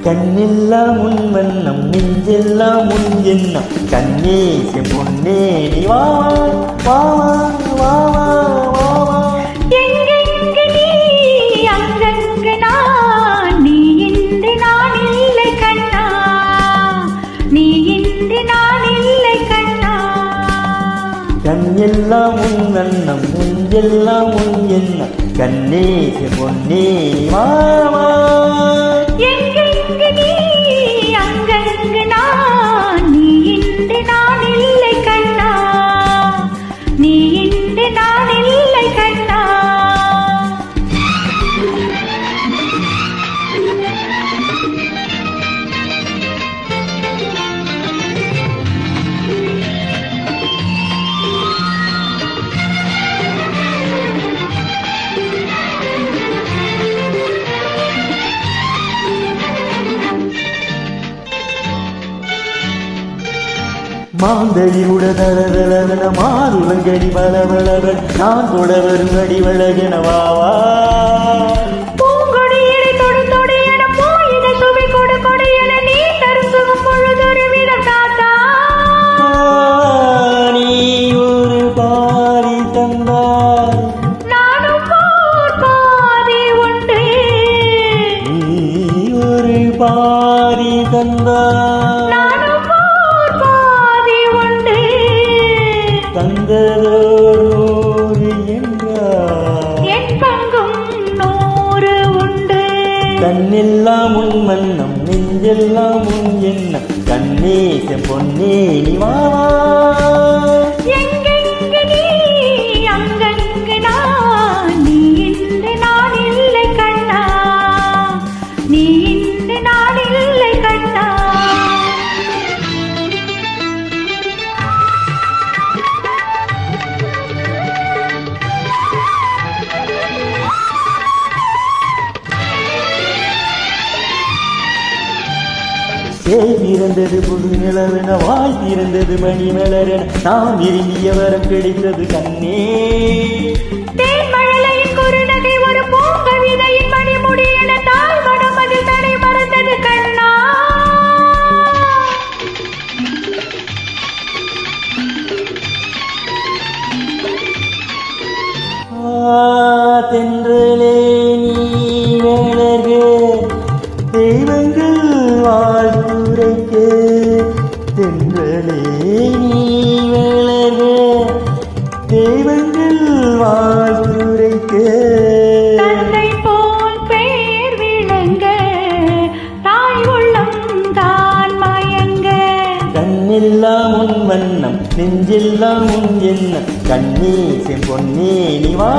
கண்ணெல்லாம் உன் வண்ணம் நெஞ்செல்லாம் உன் எண்ணம் கண்ணே செம்பொன்னே நீ வா வா வா வா வா எங்கெங்கு நீ அங்கங்கு நான் நீ இன்று நான் இல்லை கண்ணா நீ இன்று நான் இல்லை கண்ணா கண்ணெல்லாம் உன் வண்ணம் நெஞ்செல்லாம் உன் எண்ணம் கண்ணே செம்பொன்னே நீ வா வா எங்கெங்கு நீ அங்கங்கு நான் நீ இன்று நான் இல்லை கண்ணா நீ இன்று நான் இல்லை கண்ணா மாந்தடி உடதளதளவன மாதுளங்கடி பலவளவன் நான் தொட வரும் அடி வழகென வாவா பூங்கொடியிடை தொடு தொடு என போயிட சுவை கொடு கொடு என நீ தருசுகும் பொழுதொரு விட தாத்தா நீ ஒரு பாரி தந்தாய் நானும் போர் பாதி உண்டு நீ ஒரு பாரி தந்தாய் நானும் போர் பாதி உண்டு தந்ததோடு என்றார் என் பங்கும் 100 உண்டு கண்ணெல்லாம் உன் மன்னம் நெஞ்செல்லாம் உன் எண்ணம் கண்ணே செம்பொன்னே நீ வா எங்கெங்கு நீ அங்கங்கு நான் நீ இன்று நான் இல்லை கண்ணா நீ இன்று நான் இல்லை கண்ணா சேர்ந்திருந்தது புது நிலவென வாய் திறந்தது மணி மலரென நாம் விரும்பிய வரம் கிடைத்தது கண்ணே தேன்மழலையின் குறுநகை ஒரு பூங்கவிதையின் மணிமுடி என தாய் மனம் அதில் தடை மறந்தது கண்ணா தென்றலே நீ வளர்க தெய்வங்கள் வாழ்த்துரைக்க தென்றலே நீ வளர்க தெய்வங்கள் வாழ்த்துரைக்க தந்தை போல் பேர் விளங்க தாய் உள்ளம் தான் மயங்க கண்ணெல்லாம் உன் வண்ணம் நெஞ்செல்லாம் உன் எண்ணம் கண்ணே செம்பொன்னே நீ வா